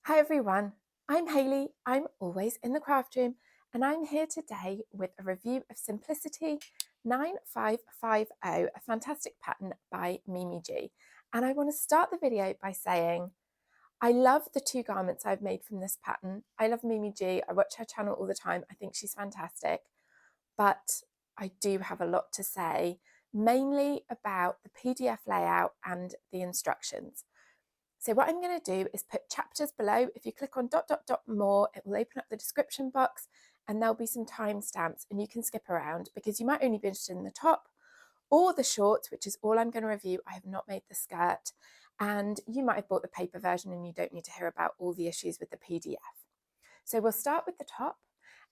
Hi everyone, I'm Hayley, I'm always in the craft room, and I'm here today with a review of Simplicity 9550, a fantastic pattern by MimiG. And I want to start the video by saying I love the two garments I've made from this pattern. I love MimiG, I watch her channel all the time, I think she's fantastic, but I do have a lot to say, mainly about the PDF layout and the instructions. So what I'm going to do is put chapters below. If you click on ... more, it will open up the description box and there'll be some timestamps and you can skip around because you might only be interested in the top or the shorts, which is all I'm going to review. I have not made the skirt, and you might have bought the paper version and you don't need to hear about all the issues with the PDF. So we'll start with the top,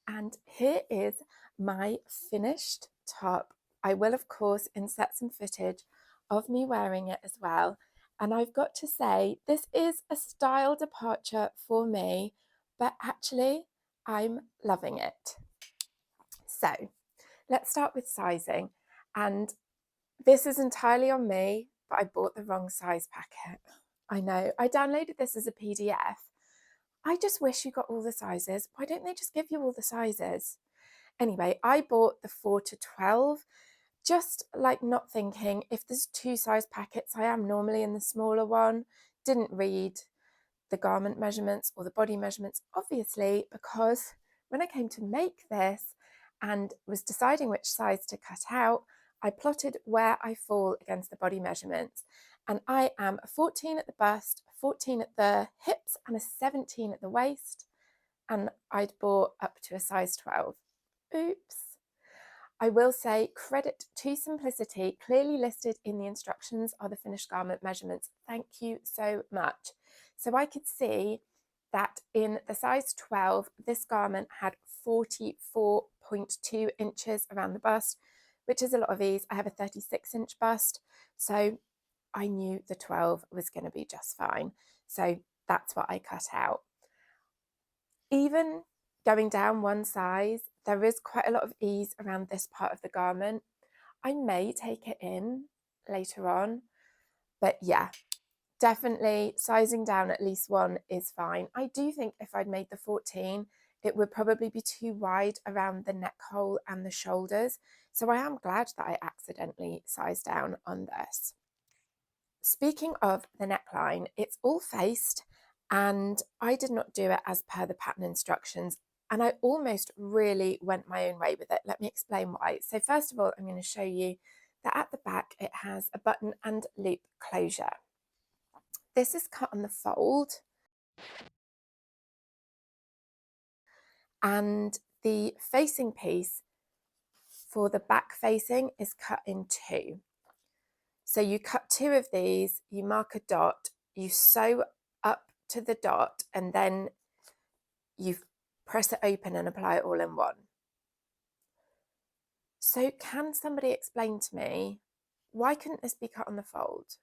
and here is my finished top. I will of course insert some footage of me wearing it as well. And I've got to say, this is a style departure for me, but actually I'm loving it. So let's start with sizing. And this is entirely on me, but I bought the wrong size packet. I know, I downloaded this as a PDF. I just wish you got all the sizes. Why don't they just give you all the sizes? Anyway, I bought the 4 to 12, just like not thinking if there's two size packets, I am normally in the smaller one. Didn't read the garment measurements or the body measurements, obviously, because when I came to make this and was deciding which size to cut out, I plotted where I fall against the body measurements. And I am a 14 at the bust, a 14 at the hips, and a 17 at the waist. And I'd bought up to a size 12. Oops. I will say credit to Simplicity, clearly listed in the instructions are the finished garment measurements. Thank you so much. So I could see that in the size 12, this garment had 44.2 inches around the bust, which is a lot of ease. I have a 36-inch bust, so I knew the 12 was going to be just fine. So that's what I cut out. Even going down one size, there is quite a lot of ease around this part of the garment. I may take it in later on, but yeah, definitely sizing down at least one is fine. I do think if I'd made the 14, it would probably be too wide around the neck hole and the shoulders. So I am glad that I accidentally sized down on this. Speaking of the neckline, it's all faced, and I did not do it as per the pattern instructions, and I almost really went my own way with it. Let me explain why. So first of all, I'm going to show you that at the back it has a button and loop closure. This is cut on the fold, and the facing piece for the back facing is cut in two. So you cut two of these, you mark a dot, you sew up to the dot, and then you press it open and apply it all in one. So can somebody explain to me, why couldn't this be cut on the fold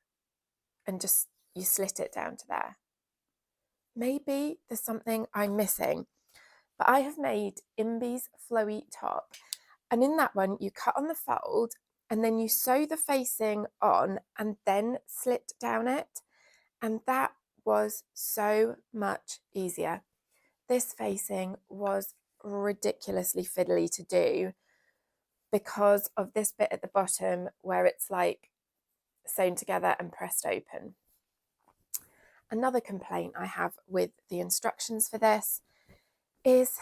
and just you slit it down to there? Maybe there's something I'm missing, but I have made Imbi's flowy top, and in that one you cut on the fold and then you sew the facing on and then slit down it, and that was so much easier. This facing was ridiculously fiddly to do because of this bit at the bottom where it's like sewn together and pressed open. Another complaint I have with the instructions for this is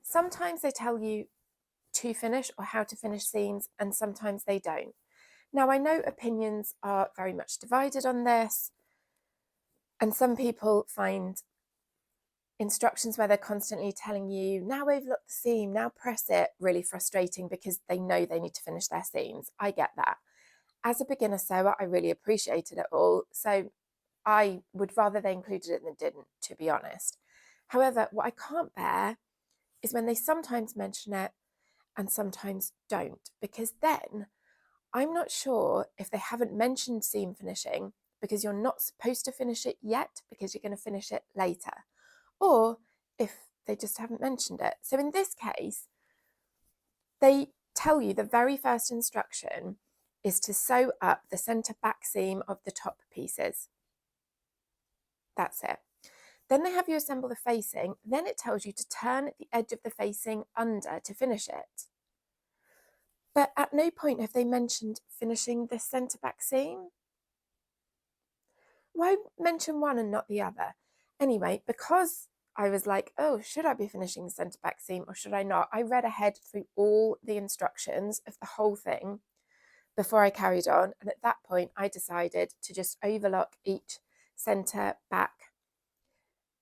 sometimes they tell you to finish or how to finish seams, and sometimes they don't. Now, I know opinions are very much divided on this, and some people find instructions where they're constantly telling you, now overlook the seam, now press it, really frustrating because they know they need to finish their seams. I get that. As a beginner sewer, I really appreciated it all, so I would rather they included it than didn't, to be honest. However, what I can't bear is when they sometimes mention it and sometimes don't, because then I'm not sure if they haven't mentioned seam finishing because you're not supposed to finish it yet because you're going to finish it later, or if they just haven't mentioned it. So in this case, they tell you the very first instruction is to sew up the centre back seam of the top pieces. That's it. Then they have you assemble the facing. Then it tells you to turn the edge of the facing under to finish it. But at no point have they mentioned finishing the centre back seam. Why mention one and not the other? Anyway, because I was like, oh, should I be finishing the centre back seam or should I not? I read ahead through all the instructions of the whole thing before I carried on. And at that point, I decided to just overlock each centre back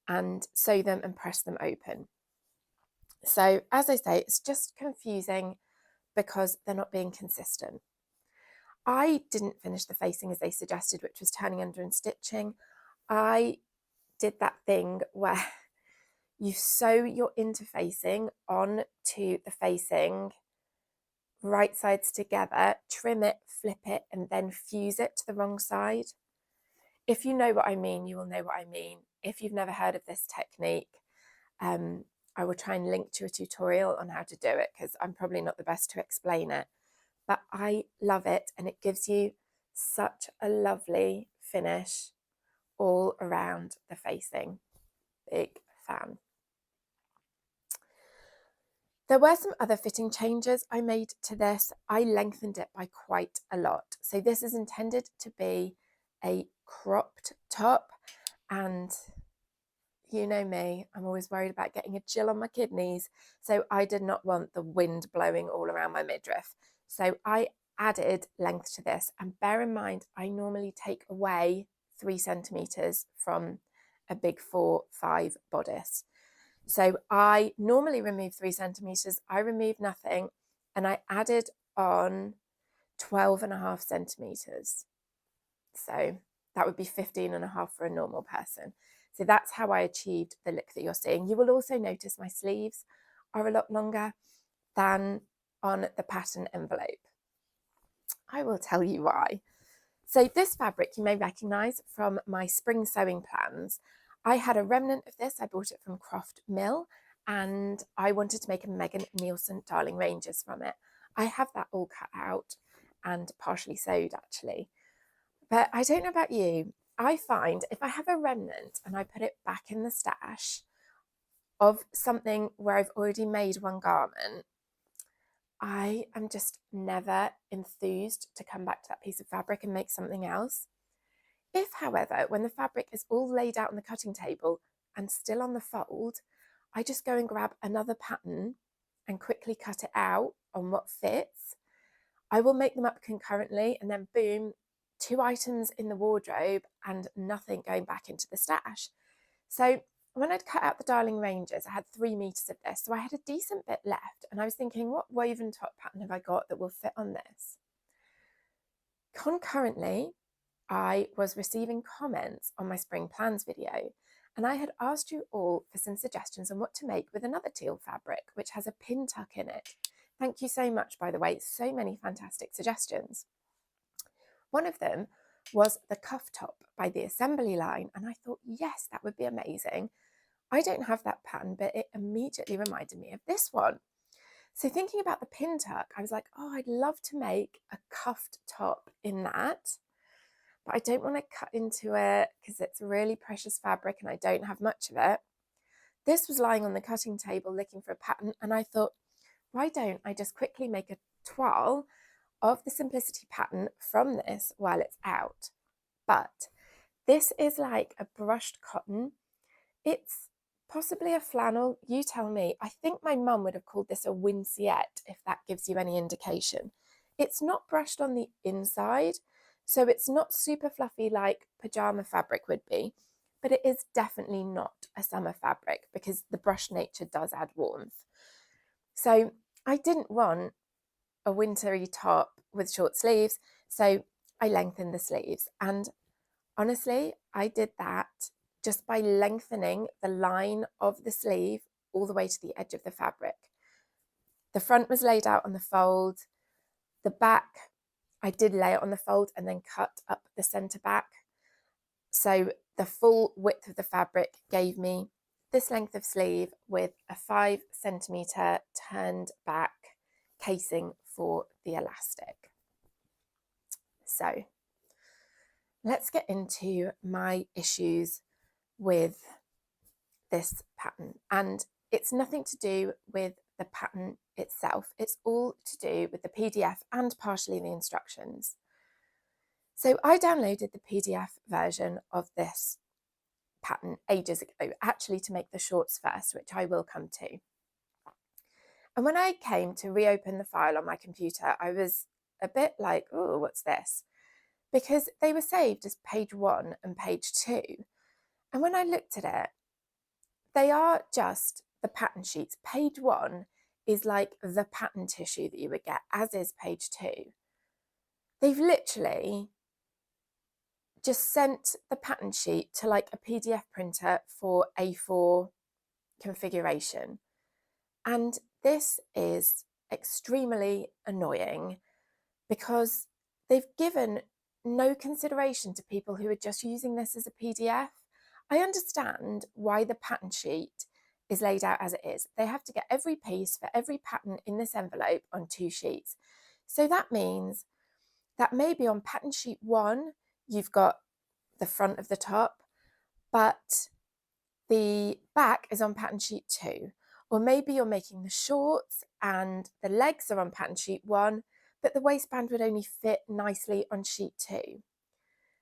and sew them and press them open. So as I say, it's just confusing because they're not being consistent. I didn't finish the facing as they suggested, which was turning under and stitching. I did that thing where you sew your interfacing onto the facing, right sides together, trim it, flip it, and then fuse it to the wrong side. If you know what I mean, you will know what I mean. If you've never heard of this technique, I will try and link to a tutorial on how to do it because I'm probably not the best to explain it. But I love it and it gives you such a lovely finish all around the facing. Big fan. There were some other fitting changes I made to this. I lengthened it by quite a lot. So this is intended to be a cropped top, and you know me, I'm always worried about getting a chill on my kidneys. So I did not want the wind blowing all around my midriff. So I added length to this, and bear in mind, I normally take away 3 centimeters from a big 4-5 bodice. So I normally remove 3 centimeters, I removed nothing, and I added on 12.5 centimeters. So that would be 15.5 for a normal person. So that's how I achieved the look that you're seeing. You will also notice my sleeves are a lot longer than on the pattern envelope. I will tell you why. So this fabric you may recognise from my spring sewing plans. I had a remnant of this. I bought it from Croft Mill and I wanted to make a Megan Nielsen Darling Ranges from it. I have that all cut out and partially sewed actually. But I don't know about you. I find if I have a remnant and I put it back in the stash of something where I've already made one garment, I am just never enthused to come back to that piece of fabric and make something else. If, however, when the fabric is all laid out on the cutting table and still on the fold, I just go and grab another pattern and quickly cut it out on what fits, I will make them up concurrently and then boom, 2 items in the wardrobe and nothing going back into the stash. So when I'd cut out the Darling Ranges, I had 3 meters of this. So I had a decent bit left and I was thinking, what woven top pattern have I got that will fit on this? Concurrently, I was receiving comments on my spring plans video and I had asked you all for some suggestions on what to make with another teal fabric, which has a pin tuck in it. Thank you so much, by the way, so many fantastic suggestions. One of them was the cuff top by the Assembly line, and I thought, yes, that would be amazing. I don't have that pattern, but it immediately reminded me of this one. So thinking about the pin tuck, I was like, oh, I'd love to make a cuffed top in that, but I don't want to cut into it because it's really precious fabric and I don't have much of it. This was lying on the cutting table looking for a pattern, and I thought, why don't I just quickly make a toile of the Simplicity pattern from this while it's out? But this is like a brushed cotton. It's possibly a flannel, you tell me. I think my mum would have called this a winciette, if that gives you any indication. It's not brushed on the inside, so it's not super fluffy like pyjama fabric would be, but it is definitely not a summer fabric because the brushed nature does add warmth. So I didn't want a wintry top with short sleeves, so I lengthened the sleeves. And honestly, I did that just by lengthening the line of the sleeve all the way to the edge of the fabric. The front was laid out on the fold. The back, I did lay it on the fold and then cut up the centre back. So the full width of the fabric gave me this length of sleeve with a 5 centimetre turned back casing for the elastic. So let's get into my issues with this pattern, and it's nothing to do with the pattern itself. It's all to do with the PDF and partially the instructions. So I downloaded the PDF version of this pattern ages ago, actually to make the shorts first, which I will come to. And when I came to reopen the file on my computer, I was a bit like, oh, what's this? Because they were saved as page 1 and page 2. And when I looked at it, they are just the pattern sheets. Page 1 is like the pattern tissue that you would get, as is page 2. They've literally just sent the pattern sheet to like a PDF printer for A4 configuration. And this is extremely annoying because they've given no consideration to people who are just using this as a PDF. I understand why the pattern sheet is laid out as it is. They have to get every piece for every pattern in this envelope on 2 sheets. So that means that maybe on pattern sheet 1, you've got the front of the top, but the back is on pattern sheet 2. Or maybe you're making the shorts and the legs are on pattern sheet 1, but the waistband would only fit nicely on sheet 2.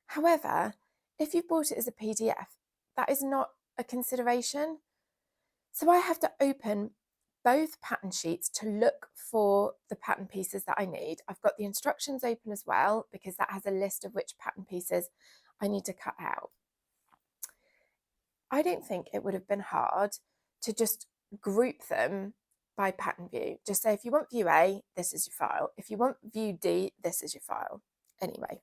However, if you bought it as a PDF, that is not a consideration. So I have to open both pattern sheets to look for the pattern pieces that I need. I've got the instructions open as well, because that has a list of which pattern pieces I need to cut out. I don't think it would have been hard to just group them by pattern view. Just say, if you want view A, this is your file. If you want view D, this is your file. Anyway,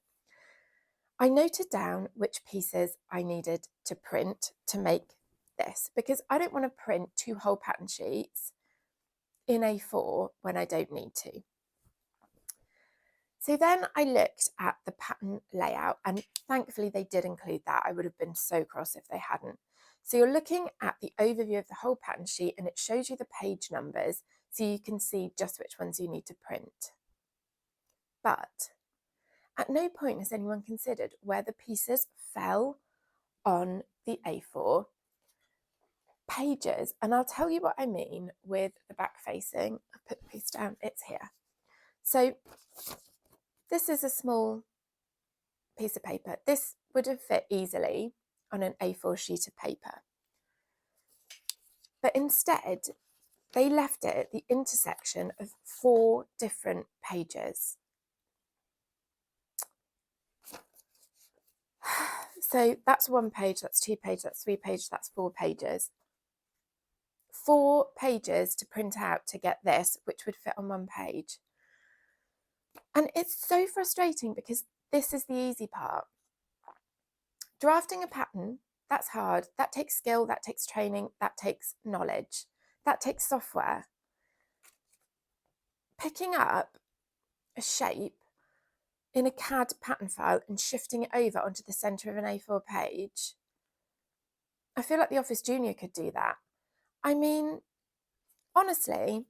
I noted down which pieces I needed to print to make this, because I don't want to print 2 whole pattern sheets in A4 when I don't need to. So then I looked at the pattern layout, and thankfully they did include that. I would have been so cross if they hadn't. So you're looking at the overview of the whole pattern sheet, and it shows you the page numbers so you can see just which ones you need to print. But at no point has anyone considered where the pieces fell on the A4 pages. And I'll tell you what I mean with the back facing. I'll put the piece down, it's here. So this is a small piece of paper. This would have fit easily on an A4 sheet of paper. But instead, they left it at the intersection of 4 different pages. So that's 1 page, that's 2 pages, that's 3 pages, that's 4 pages. 4 pages to print out to get this, which would fit on 1 page. And it's so frustrating because this is the easy part. Drafting a pattern, that's hard. That takes skill, that takes training, that takes knowledge, that takes software. Picking up a shape in a CAD pattern file and shifting it over onto the centre of an A4 page, I feel like the Office Junior could do that. I mean, honestly,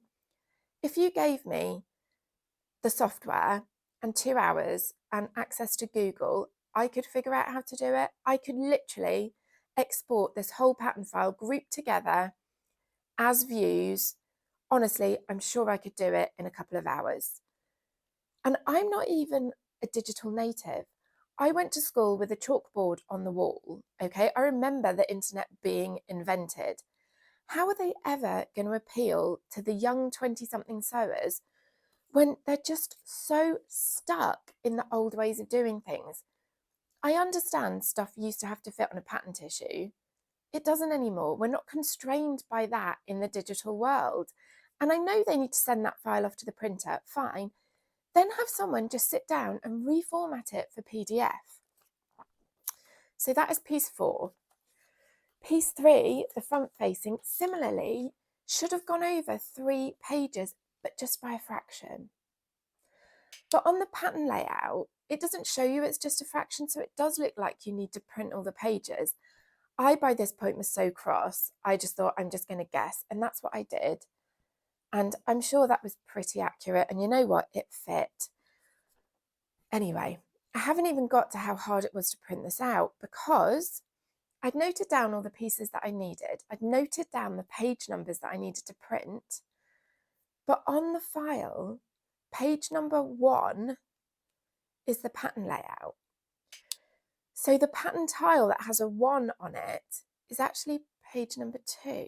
if you gave me the software and 2 hours and access to Google, I could figure out how to do it. I could literally export this whole pattern file grouped together as views. Honestly, I'm sure I could do it in a couple of hours. And I'm not even a digital native. I went to school with a chalkboard on the wall, okay? I remember the internet being invented. How are they ever going to appeal to the young 20-something sewers when they're just so stuck in the old ways of doing things? I understand stuff used to have to fit on a pattern tissue. It doesn't anymore. We're not constrained by that in the digital world. And I know they need to send that file off to the printer, fine. Then have someone just sit down and reformat it for PDF. So that is piece 4. Piece 3, the front facing, similarly should have gone over 3 pages, but just by a fraction. But on the pattern layout, it doesn't show you it's just a fraction, so it does look like you need to print all the pages. I, by this point, was so cross, I just thought, I'm just going to guess, and that's what I did. And I'm sure that was pretty accurate, and you know what? It fit. Anyway, I haven't even got to how hard it was to print this out, because I'd noted down all the pieces that I needed. I'd noted down the page numbers that I needed to print. But on the file, page number 1 is the pattern layout. So the pattern tile that has a 1 on it is actually page number 2.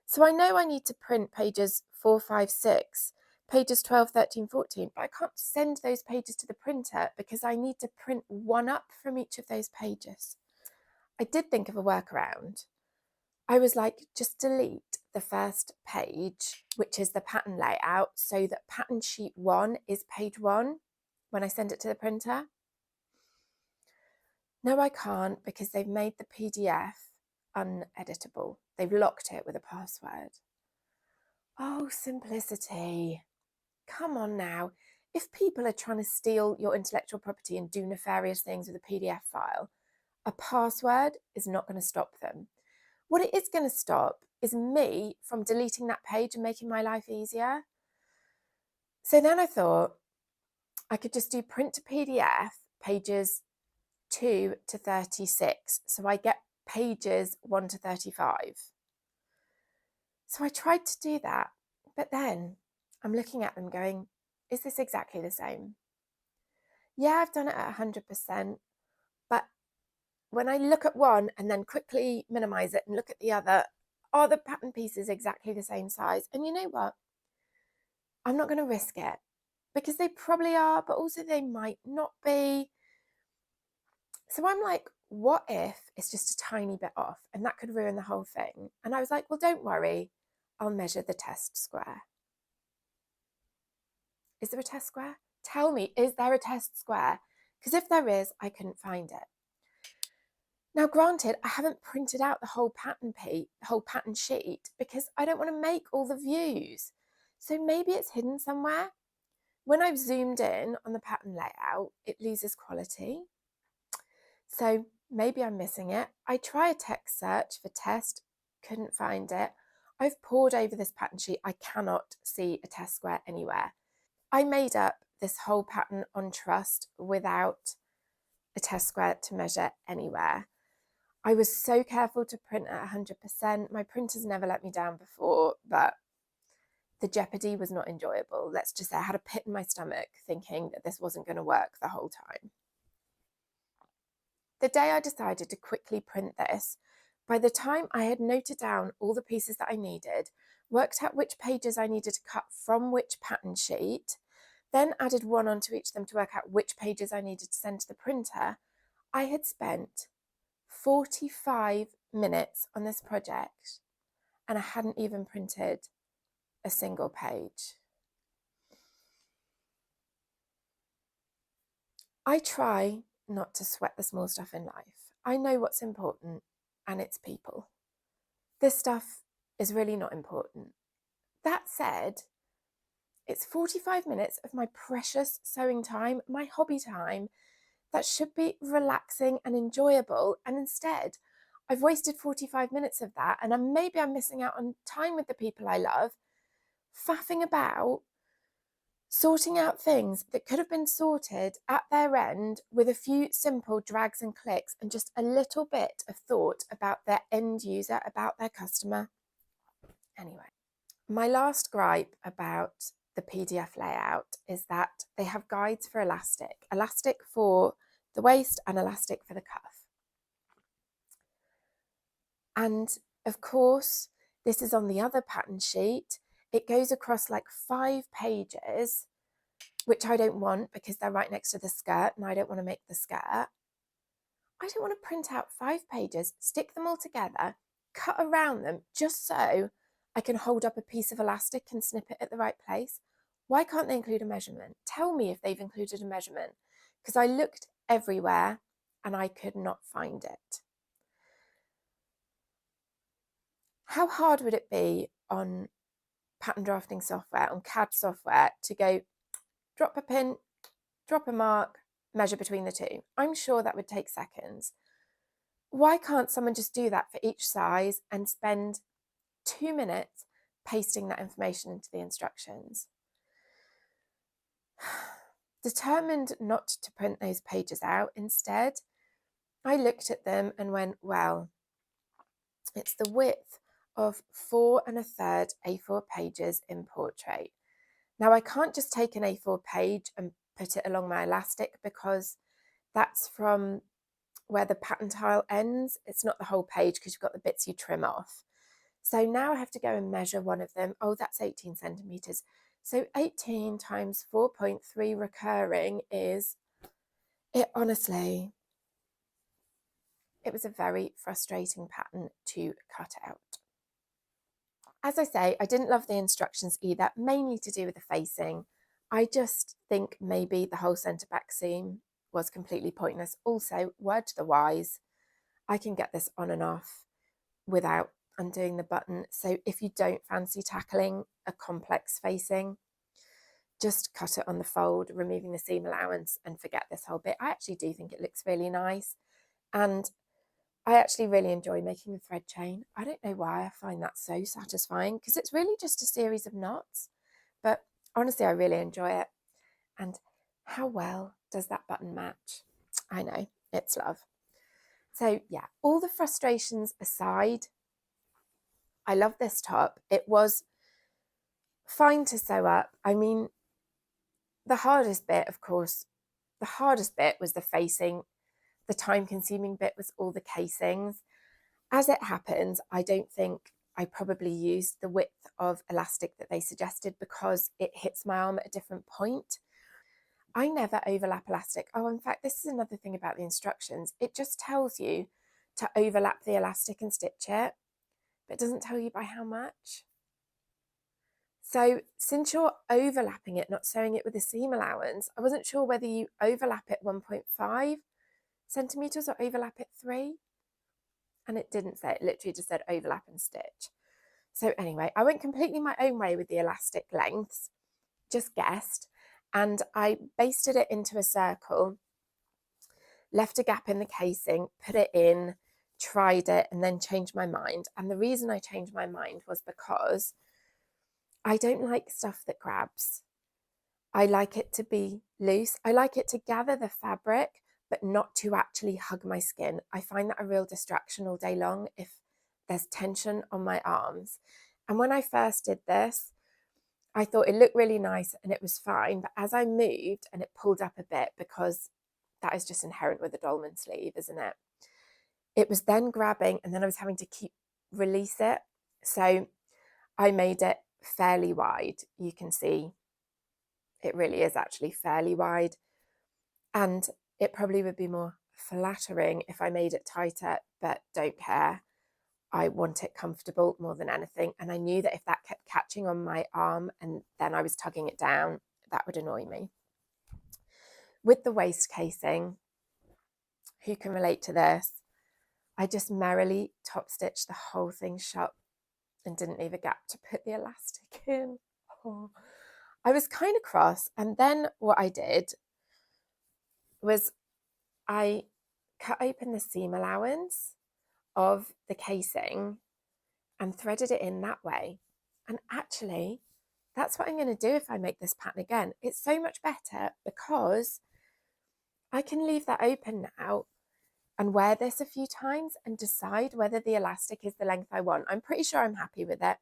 So I know I need to print pages 4, 5, 6, pages 12, 13, 14, but I can't send those pages to the printer because I need to print one up from each of those pages. I did think of a workaround. I was like, just delete the first page, which is the pattern layout, so that pattern sheet 1 is page 1 when I send it to the printer. No, I can't, because they've made the PDF uneditable. They've locked it with a password. Oh, simplicity. Come on now. If people are trying to steal your intellectual property and do nefarious things with a PDF file, a password is not going to stop them. What it is going to stop is me from deleting that page and making my life easier. So then I thought I could just do print to PDF pages 2 to 36. So I get pages 1 to 35. So I tried to do that, but then I'm looking at them going, is this exactly the same? Yeah, I've done it at 100%, but when I look at one and then quickly minimize it and look at the other, are the pattern pieces exactly the same size? And you know what? I'm not going to risk it because they probably are, but also they might not be. So I'm like, what if it's just a tiny bit off and that could ruin the whole thing? And I was like, well, don't worry, I'll measure the test square. Is there a test square? Tell me, is there a test square? Because if there is, I couldn't find it. Now, granted, I haven't printed out the whole pattern sheet because I don't want to make all the views. So maybe it's hidden somewhere. When I've zoomed in on the pattern layout, it loses quality. So maybe I'm missing it. I try a text search for test, couldn't find it. I've pored over this pattern sheet. I cannot see a test square anywhere. I made up this whole pattern on trust without a test square to measure anywhere. I was so careful to print at 100%. My printers never let me down before, but the jeopardy was not enjoyable. Let's just say I had a pit in my stomach thinking that this wasn't going to work the whole time. The day I decided to quickly print this, by the time I had noted down all the pieces that I needed, worked out which pages I needed to cut from which pattern sheet, then added one onto each of them to work out which pages I needed to send to the printer, I had spent 45 minutes on this project and I hadn't even printed a single page. I try not to sweat the small stuff in life. I know what's important, and it's people. This stuff is really not important. That said, it's 45 minutes of my precious sewing time, my hobby time, that should be relaxing and enjoyable. And instead, I've wasted 45 minutes of that, and maybe I'm missing out on time with the people I love, faffing about, sorting out things that could have been sorted at their end with a few simple drags and clicks and just a little bit of thought about their end user, about their customer. Anyway, my last gripe about the PDF layout is that they have guides for elastic for the waist and elastic for the cuff. And of course, this is on the other pattern sheet. It goes across like 5 pages, which I don't want because they're right next to the skirt and I don't want to make the skirt. I don't want to print out 5 pages, stick them all together, cut around them just so I can hold up a piece of elastic and snip it at the right place. Why can't they include a measurement? Tell me if they've included a measurement, because I looked everywhere and I could not find it. How hard would it be on pattern drafting software, on CAD software, to go drop a pin, drop a mark, measure between the two? I'm sure that would take seconds. Why can't someone just do that for each size and spend 2 minutes pasting that information into the instructions? Determined not to print those pages out, instead, I looked at them and went, well, it's the width of 4 1/3 A4 pages in portrait. Now I can't just take an A4 page and put it along my elastic because that's from where the pattern tile ends. It's not the whole page because you've got the bits you trim off. So now I have to go and measure one of them. Oh, that's 18 centimetres. So 18 times 4.3 recurring is, honestly, it was a very frustrating pattern to cut out. As I say, I didn't love the instructions either, mainly to do with the facing. I just think maybe the whole centre back seam was completely pointless. Also, word to the wise, I can get this on and off without undoing the button. So if you don't fancy tackling a complex facing, just cut it on the fold, removing the seam allowance, and forget this whole bit. I actually do think it looks really nice. And I actually really enjoy making the thread chain. I don't know why I find that so satisfying because it's really just a series of knots. But honestly, I really enjoy it. And how well does that button match? I know, it's love. So yeah, all the frustrations aside, I love this top. It was fine to sew up. I mean, the hardest bit, of course, the hardest bit was the facing. The time-consuming bit was all the casings. As it happens, I don't think I probably used the width of elastic that they suggested because it hits my arm at a different point. I never overlap elastic. Oh, in fact, this is another thing about the instructions. It just tells you to overlap the elastic and stitch it, but it doesn't tell you by how much. So since you're overlapping it, not sewing it with a seam allowance, I wasn't sure whether you overlap it 1.5 centimetres or overlap it 3. And it didn't say, it literally just said overlap and stitch. So anyway, I went completely my own way with the elastic lengths, just guessed, and I basted it into a circle, left a gap in the casing, put it in, tried it, and then changed my mind. And the reason I changed my mind was because I don't like stuff that grabs. I like it to be loose. I like it to gather the fabric, but not to actually hug my skin. I find that a real distraction all day long if there's tension on my arms. And when I first did this, I thought it looked really nice and it was fine. But as I moved and it pulled up a bit, because that is just inherent with a dolman sleeve, isn't it? It was then grabbing and then I was having to release it. So I made it fairly wide. You can see it really is actually fairly wide. And it probably would be more flattering if I made it tighter, but don't care. I want it comfortable more than anything. And I knew that if that kept catching on my arm and then I was tugging it down, that would annoy me. With the waist casing, who can relate to this? I just merrily top stitched the whole thing shut and didn't leave a gap to put the elastic in. Oh. I was kind of cross. And then what I did was I cut open the seam allowance of the casing and threaded it in that way. And actually, that's what I'm going to do if I make this pattern again. It's so much better because I can leave that open now and wear this a few times and decide whether the elastic is the length I want. I'm pretty sure I'm happy with it.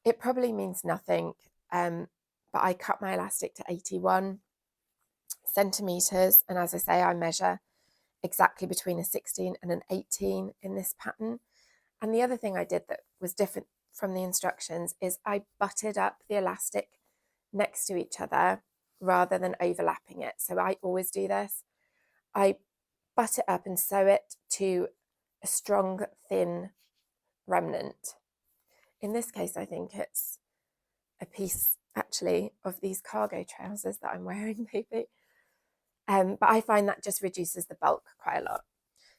It probably means nothing, but I cut my elastic to 81 centimetres. And as I say, I measure exactly between a 16 and an 18 in this pattern. And the other thing I did that was different from the instructions is I butted up the elastic next to each other rather than overlapping it. So I always do this. I butt it up and sew it to a strong, thin remnant. In this case, I think it's a piece actually of these cargo trousers that I'm wearing, maybe. But I find that just reduces the bulk quite a lot.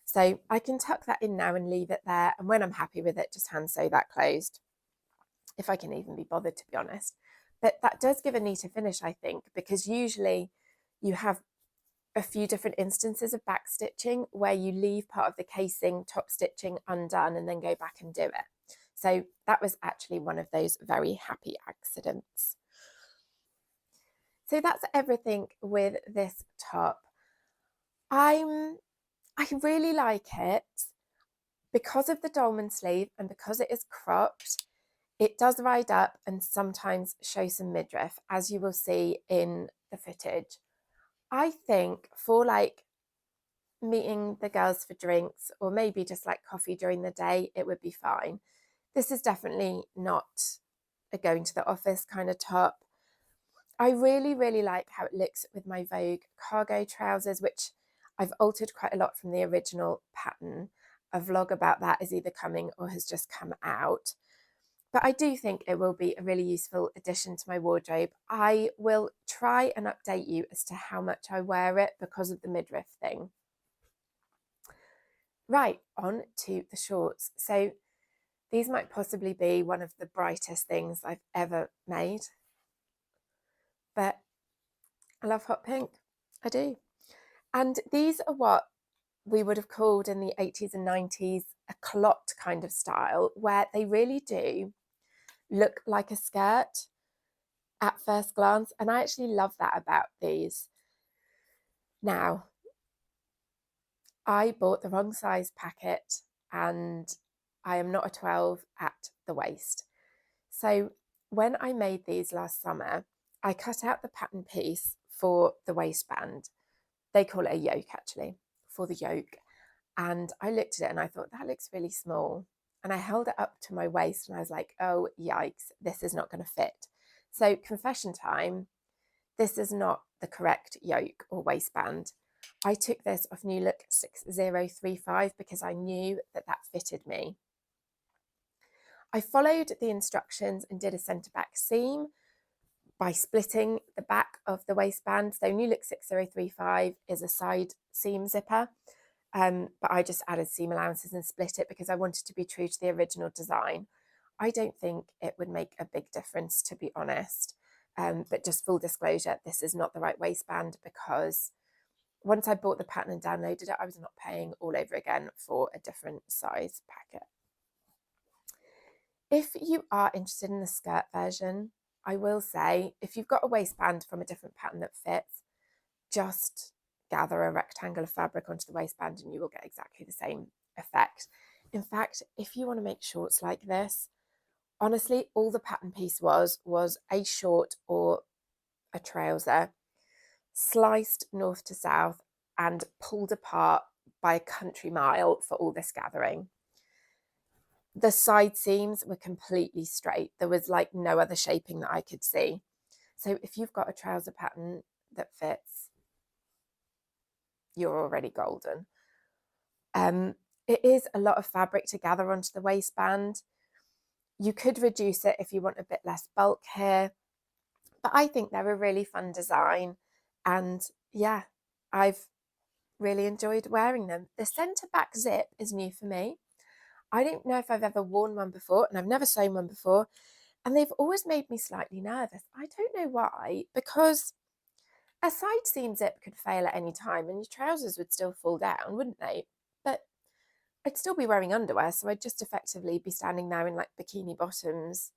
So I can tuck that in now and leave it there. And when I'm happy with it, just hand sew that closed, if I can even be bothered, to be honest. But that does give a neater finish, I think, because usually you have a few different instances of back stitching where you leave part of the casing top stitching undone and then go back and do it. So that was actually one of those very happy accidents. So that's everything with this top. I'm I really like it because of the dolman sleeve and because it is cropped. It does ride up and sometimes show some midriff, as you will see in the footage. I think for like meeting the girls for drinks or maybe just like coffee during the day, it would be fine. This is definitely not a going to the office kind of top. I really, really like how it looks with my Vogue cargo trousers, which I've altered quite a lot from the original pattern. A vlog about that is either coming or has just come out. But I do think it will be a really useful addition to my wardrobe. I will try and update you as to how much I wear it because of the midriff thing. Right, on to the shorts. So these might possibly be one of the brightest things I've ever made. But I love hot pink. I do. And these are what we would have called in the 80s and 90s a clotte kind of style, where they really do look like a skirt at first glance. And I actually love that about these. Now, I bought the wrong size packet and I am not a 12 at the waist. So when I made these last summer, I cut out the pattern piece for the waistband. They call it a yoke actually, for the yoke. And I looked at it and I thought, that looks really small. And I held it up to my waist and I was like, oh, yikes, this is not going to fit. So confession time, this is not the correct yoke or waistband. I took this off New Look 6035 because I knew that that fitted me. I followed the instructions and did a centre back seam by splitting the back of the waistband. So New Look 6035 is a side seam zipper, but I just added seam allowances and split it because I wanted to be true to the original design. I don't think it would make a big difference, to be honest. But just full disclosure, this is not the right waistband because once I bought the pattern and downloaded it, I was not paying all over again for a different size packet. If you are interested in the skirt version, I will say if you've got a waistband from a different pattern that fits, just gather a rectangle of fabric onto the waistband and you will get exactly the same effect. In fact, if you want to make shorts like this, honestly, all the pattern piece was a short or a trouser sliced north to south and pulled apart by a country mile for all this gathering. The side seams were completely straight. There was like no other shaping that I could see. So if you've got a trouser pattern that fits, you're already golden. It is a lot of fabric to gather onto the waistband. You could reduce it if you want a bit less bulk here, but I think they're a really fun design. And yeah, I've really enjoyed wearing them. The centre back zip is new for me. I don't know if I've ever worn one before, and I've never sewn one before, and they've always made me slightly nervous. I don't know why, because a side seam zip could fail at any time and your trousers would still fall down, wouldn't they? But I'd still be wearing underwear, so I'd just effectively be standing there in like bikini bottoms.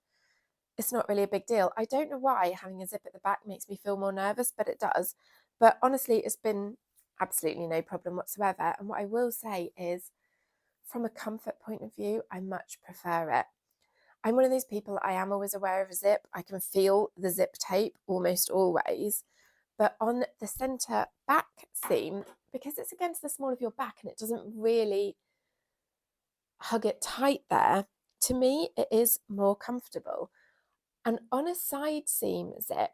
It's not really a big deal. I don't know why having a zip at the back makes me feel more nervous, but it does. But honestly, it's been absolutely no problem whatsoever. And what I will say is, from a comfort point of view, I much prefer it. I'm one of those people, I am always aware of a zip. I can feel the zip tape almost always. But on the centre back seam, because it's against the small of your back and it doesn't really hug it tight there, to me, it is more comfortable. And on a side seam zip,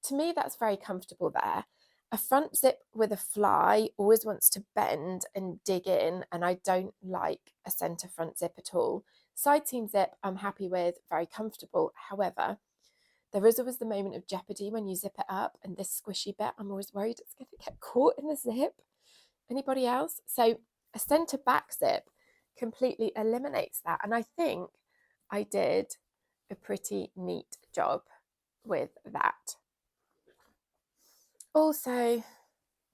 to me, that's very comfortable there. A front zip with a fly always wants to bend and dig in, and I don't like a centre front zip at all. Side seam zip, I'm happy with, very comfortable. However, there is always the moment of jeopardy when you zip it up, and this squishy bit, I'm always worried it's going to get caught in the zip. Anybody else? So a centre back zip completely eliminates that, and I think I did a pretty neat job with that. Also,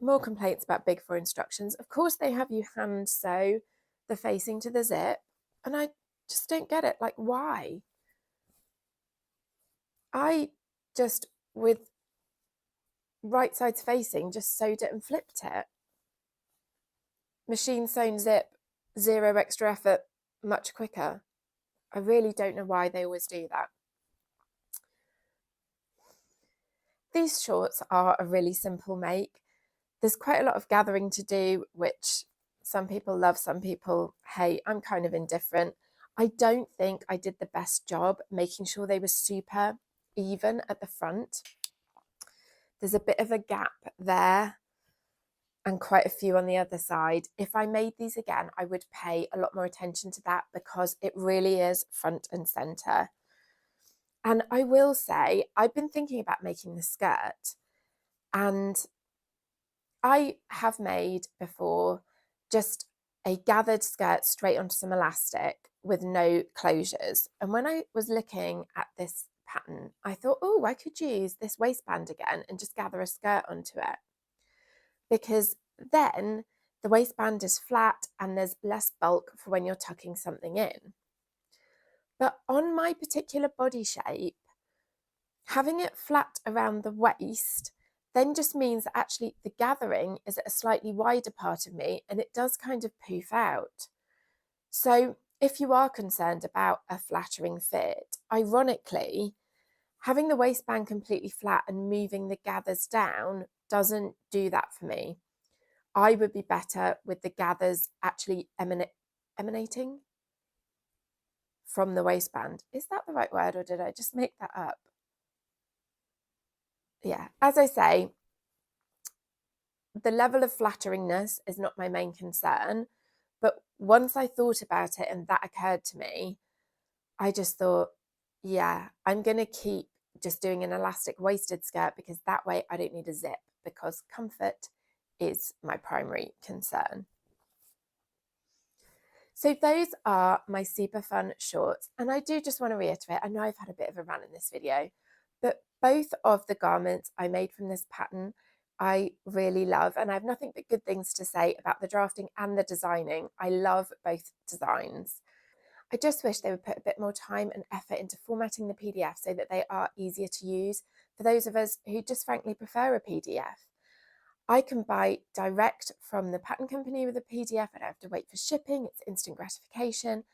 more complaints about Big4 instructions. Of course, they have you hand sew the facing to the zip, and I just don't get it. Like, why? I just, with right sides facing, just sewed it and flipped it. machine sewn zip, 0 extra effort, much quicker. I really don't know why they always do that. These shorts are a really simple make. There's quite a lot of gathering to do, which some people love, some people hate. I'm kind of indifferent. I don't think I did the best job making sure they were super even at the front. There's a bit of a gap there and quite a few on the other side. If I made these again, I would pay a lot more attention to that because it really is front and center. And I will say, I've been thinking about making the skirt, and I have made before just a gathered skirt straight onto some elastic with no closures. And when I was looking at this pattern, I thought, oh, I could use this waistband again and just gather a skirt onto it, because then the waistband is flat and there's less bulk for when you're tucking something in. But on my particular body shape, having it flat around the waist then just means that actually the gathering is at a slightly wider part of me and it does kind of poof out. So if you are concerned about a flattering fit, ironically, having the waistband completely flat and moving the gathers down doesn't do that for me. I would be better with the gathers actually emanating from the waistband. Is that the right word, or did I just make that up? Yeah, as I say, the level of flatteringness is not my main concern. But once I thought about it and that occurred to me, I just thought, yeah, I'm going to keep just doing an elastic waisted skirt, because that way I don't need a zip, because comfort is my primary concern. So those are my super fun shorts. And I do just want to reiterate, I know I've had a bit of a rant in this video, but both of the garments I made from this pattern I really love, and I have nothing but good things to say about the drafting and the designing. I love both designs. I just wish they would put a bit more time and effort into formatting the PDF so that they are easier to use for those of us who just frankly prefer a PDF. I can buy direct from the pattern company with a PDF. I don't have to wait for shipping. It's instant gratification.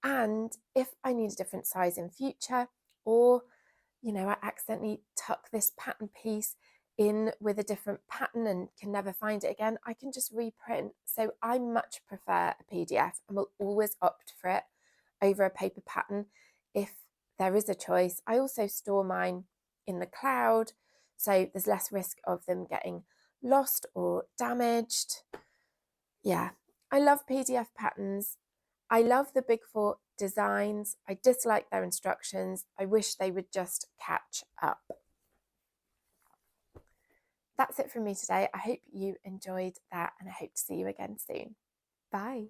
And if I need a different size in future, or I accidentally tuck this pattern piece in with a different pattern and can never find it again, I can just reprint. So I much prefer a PDF and will always opt for it over a paper pattern if there is a choice. I also store mine in the cloud, so there's less risk of them getting lost or damaged. Yeah, I love PDF patterns. I love the Big4 designs. I dislike their instructions. I wish they would just catch up. That's it from me today. I hope you enjoyed that, and I hope to see you again soon. Bye.